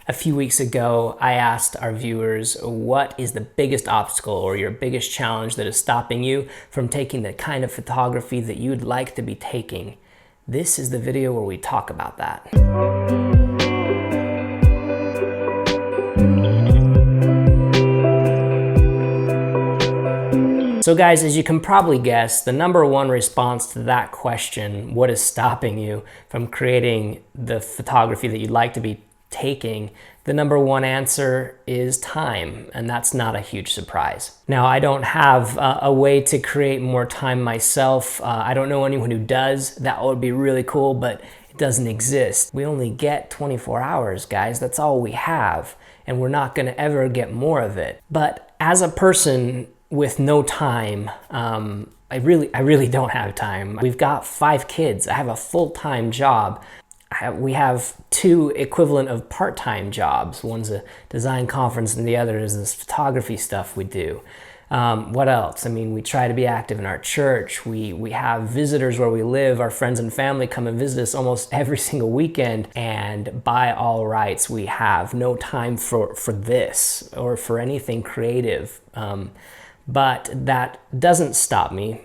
A few weeks ago, I asked our viewers, what is the biggest obstacle or your biggest challenge that is stopping you from taking the kind of photography that you'd like to be taking? This is the video where we talk about that. So guys, as you can probably guess, the number one response to that question, what is stopping you from creating the photography that you'd like to be taking, the number one answer is time, and that's not a huge surprise. Now, I don't have a way to create more time myself. I don't know anyone who does. That would be really cool, but it doesn't exist. We only get 24 hours, guys. That's all we have, and we're not gonna ever get more of it. But as a person with no time, I really don't have time. We've got 5 kids. I have a full-time job. We have 2 equivalent of part-time jobs. One's a design conference and the other is this photography stuff we do. What else? I mean, we try to be active in our church. We have visitors where we live. Our friends and family come and visit us almost every single weekend. And by all rights, we have no time for this or for anything creative. But that doesn't stop me.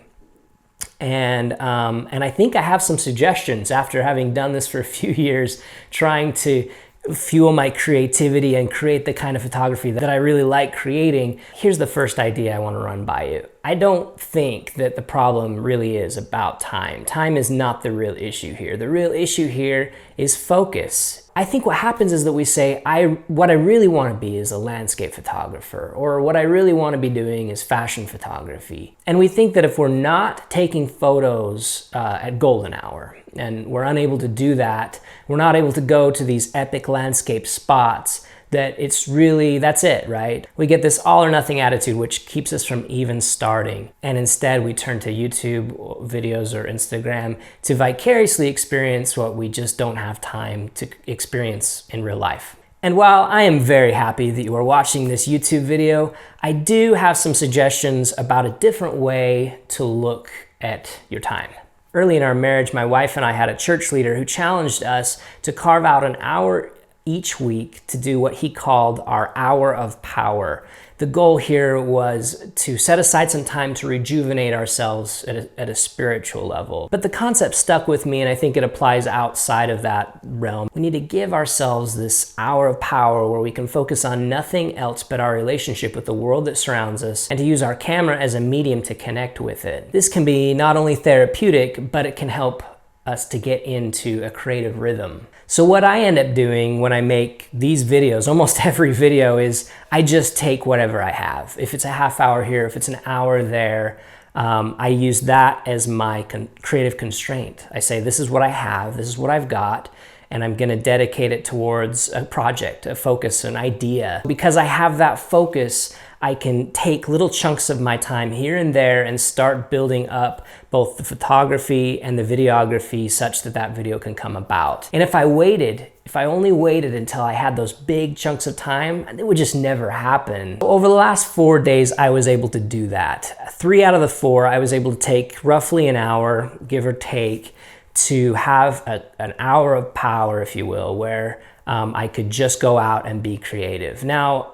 And I think I have some suggestions after having done this for a few years, trying to fuel my creativity and create the kind of photography that I really like creating. Here's the first idea I want to run by you. I don't think that the problem really is about time. Time is not the real issue here. The real issue here is focus. I think what happens is that we say, what I really want to be is a landscape photographer, or what I really want to be doing is fashion photography. And we think that if we're not taking photos at golden hour, and we're unable to do that, we're not able to go to these epic landscape spots, that it's really, that's it, right? We get this all or nothing attitude, which keeps us from even starting. And instead we turn to YouTube videos or Instagram to vicariously experience what we just don't have time to experience in real life. And while I am very happy that you are watching this YouTube video, I do have some suggestions about a different way to look at your time. Early in our marriage, my wife and I had a church leader who challenged us to carve out an hour each week to do what he called our hour of power. The goal here was to set aside some time to rejuvenate ourselves at a spiritual level. But the concept stuck with me, and I think it applies outside of that realm. We need to give ourselves this hour of power where we can focus on nothing else but our relationship with the world that surrounds us, and to use our camera as a medium to connect with it. This can be not only therapeutic, but it can help us to get into a creative rhythm. So what I end up doing when I make these videos, almost every video, is I just take whatever I have. If it's a half hour here, if it's an hour there, I use that as my creative constraint. I say, this is what I have, this is what I've got, and I'm gonna dedicate it towards a project, a focus, an idea. Because I have that focus, I can take little chunks of my time here and there and start building up both the photography and the videography such that that video can come about. And if I only waited until I had those big chunks of time, it would just never happen. Over the last 4 days, I was able to do that. 3 out of the 4, I was able to take roughly an hour, give or take, to have an hour of power, if you will, where I could just go out and be creative. Now,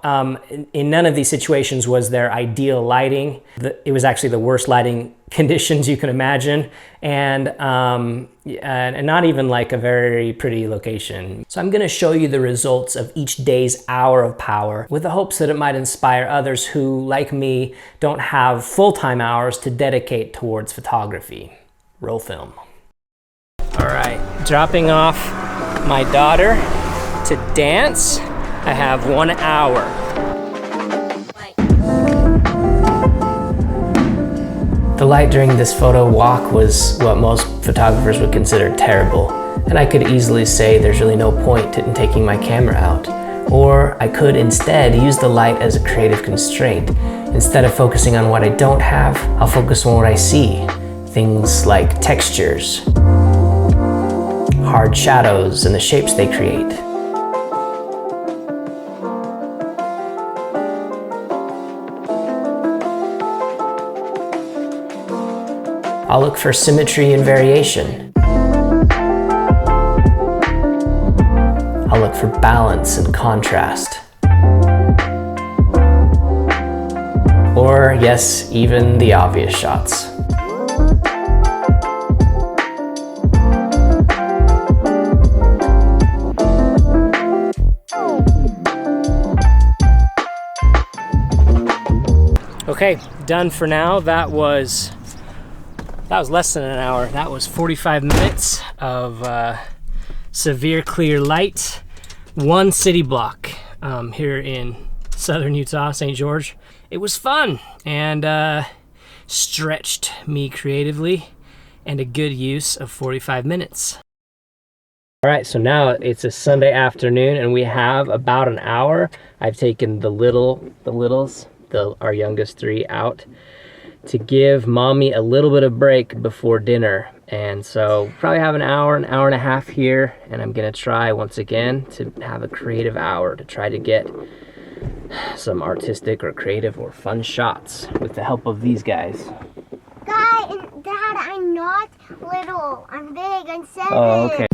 in none of these situations was there ideal lighting. It was actually the worst lighting conditions you can imagine, and not even like a very pretty location. So I'm gonna show you the results of each day's hour of power with the hopes that it might inspire others who, like me, don't have full-time hours to dedicate towards photography. Roll film. All right, dropping off my daughter to dance. I have 1 hour. The light during this photo walk was what most photographers would consider terrible, and I could easily say there's really no point in taking my camera out. Or I could instead use the light as a creative constraint. Instead of focusing on what I don't have, I'll focus on what I see. Things like textures, hard shadows, and the shapes they create. I'll look for symmetry and variation. I'll I'll look for balance and contrast. Or, yes, even the obvious shots. Okay, done for now. That was less than an hour. That was 45 minutes of severe clear light. One city block here in southern Utah, St. George. It was fun and stretched me creatively, and a good use of 45 minutes. All right, so now it's a Sunday afternoon and we have about an hour. I've taken the littles, our youngest three, out to give mommy a little bit of break before dinner. And so probably have an hour and a half here, and I'm gonna try once again to have a creative hour to try to get some artistic or creative or fun shots with the help of these guys. Dad, I'm not little. I'm big. I'm 7. Oh, okay.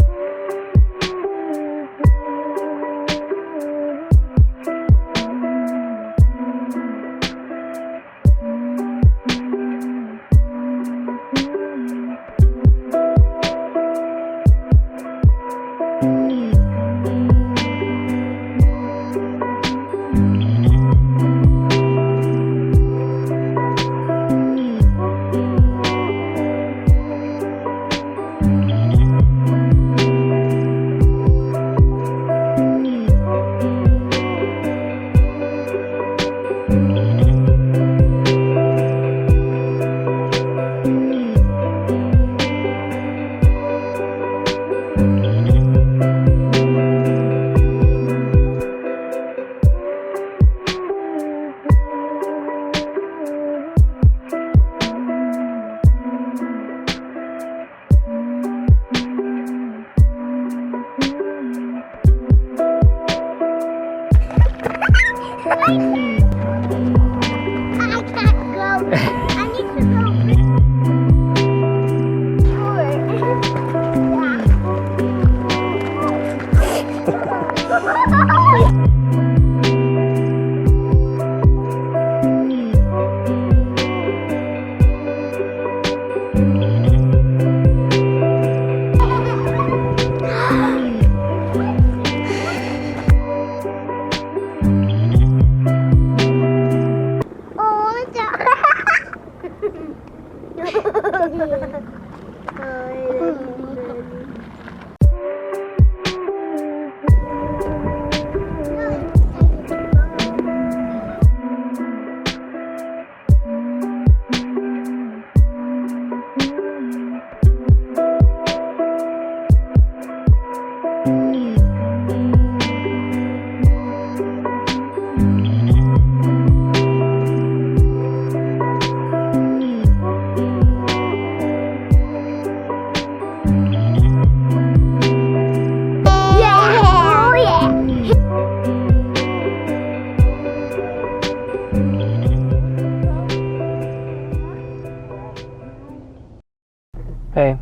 Hey,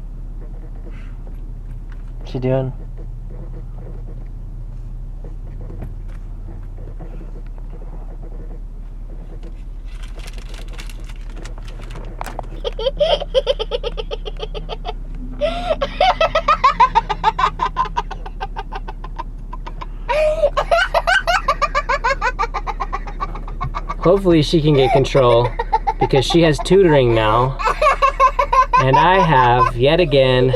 what you doing? Hopefully she can get control because she has tutoring now. And I have, yet again,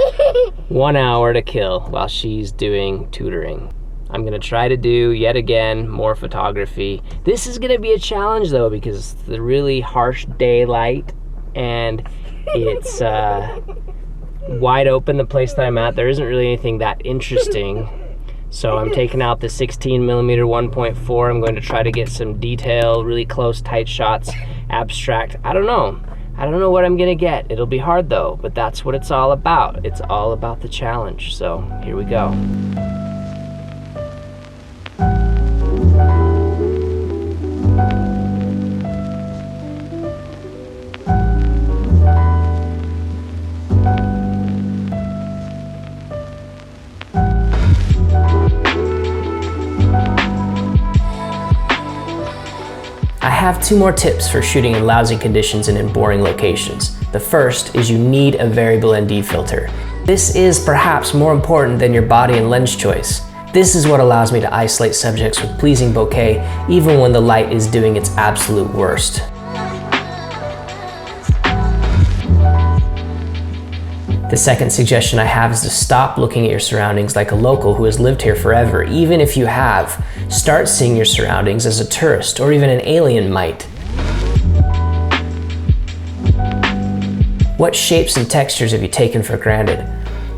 1 hour to kill while she's doing tutoring. I'm gonna try to do, yet again, more photography. This is gonna be a challenge though, because the really harsh daylight and it's wide open, the place that I'm at. There isn't really anything that interesting. So I'm taking out the 16mm 1.4. I'm going to try to get some detail, really close, tight shots, abstract. I don't know what I'm gonna get. It'll be hard though, but that's what it's all about. It's all about the challenge. So here we go. I have 2 more tips for shooting in lousy conditions and in boring locations. The first is you need a variable ND filter. This is perhaps more important than your body and lens choice. This is what allows me to isolate subjects with pleasing bokeh even when the light is doing its absolute worst. The second suggestion I have is to stop looking at your surroundings like a local who has lived here forever. Even if you have, start seeing your surroundings as a tourist or even an alien might. What shapes and textures have you taken for granted?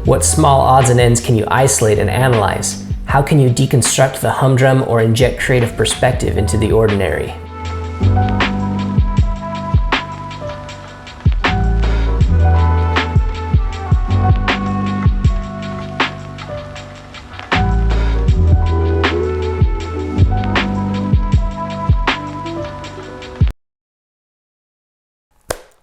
What small odds and ends can you isolate and analyze? How can you deconstruct the humdrum or inject creative perspective into the ordinary?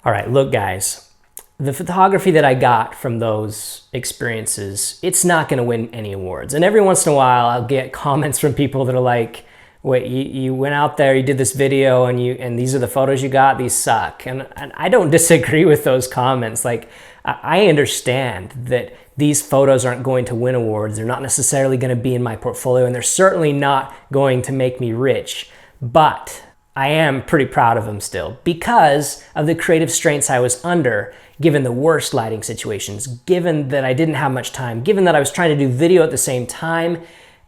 All right, look guys, the photography that I got from those experiences, it's not gonna win any awards. And every once in a while, I'll get comments from people that are like, wait, you went out there, you did this video, and these are the photos you got, these suck. And I don't disagree with those comments. Like, I understand that these photos aren't going to win awards. They're not necessarily gonna be in my portfolio, and they're certainly not going to make me rich. But I am pretty proud of them still because of the creative strengths I was under, given the worst lighting situations, given that I didn't have much time, given that I was trying to do video at the same time.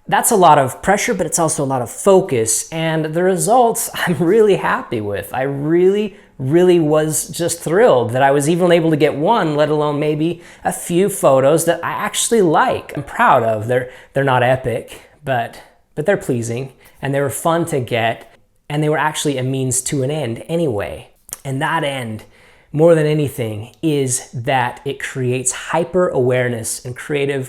That's a lot of pressure, but it's also a lot of focus, and the results I'm really happy with. I really was just thrilled that I was even able to get one, let alone maybe a few photos that I actually like. I'm proud of. They're not epic, but they're pleasing, and they were fun to get. And they were actually a means to an end anyway. And that end, more than anything, is that it creates hyper awareness and creative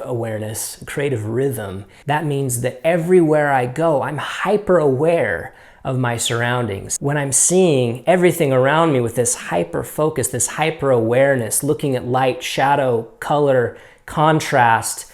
rhythm. That means that everywhere I go, I'm hyper aware of my surroundings. When I'm seeing everything around me with this hyper focus, this hyper awareness, looking at light, shadow, color, contrast,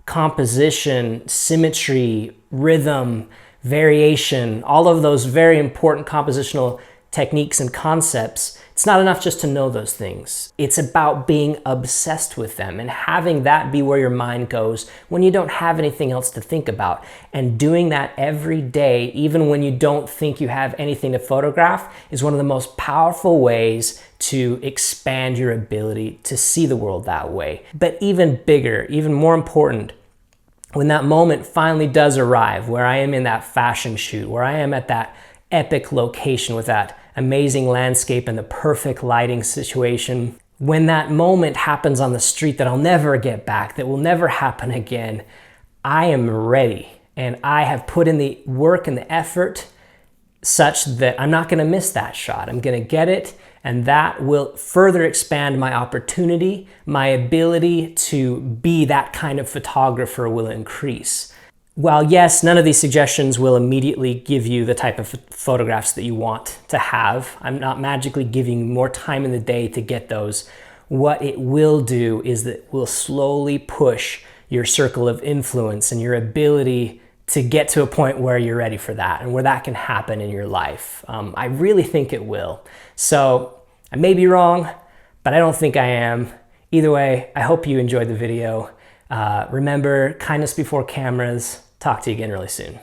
composition, symmetry, rhythm, variation, all of those very important compositional techniques and concepts, it's not enough just to know those things. It's about being obsessed with them and having that be where your mind goes when you don't have anything else to think about. And doing that every day, even when you don't think you have anything to photograph, is one of the most powerful ways to expand your ability to see the world that way. But even bigger, even more important, when that moment finally does arrive, where I am in that fashion shoot, where I am at that epic location with that amazing landscape and the perfect lighting situation, when that moment happens on the street that I'll never get back, that will never happen again, I am ready. And I have put in the work and the effort such that I'm not gonna miss that shot. I'm gonna get it, and that will further expand my opportunity. My ability to be that kind of photographer will increase. While yes, none of these suggestions will immediately give you the type of photographs that you want to have, I'm not magically giving you more time in the day to get those. What it will do is that it will slowly push your circle of influence and your ability to get to a point where you're ready for that and where that can happen in your life. I really think it will. So I may be wrong, but I don't think I am. Either way, I hope you enjoyed the video. Remember, kindness before cameras. Talk to you again really soon.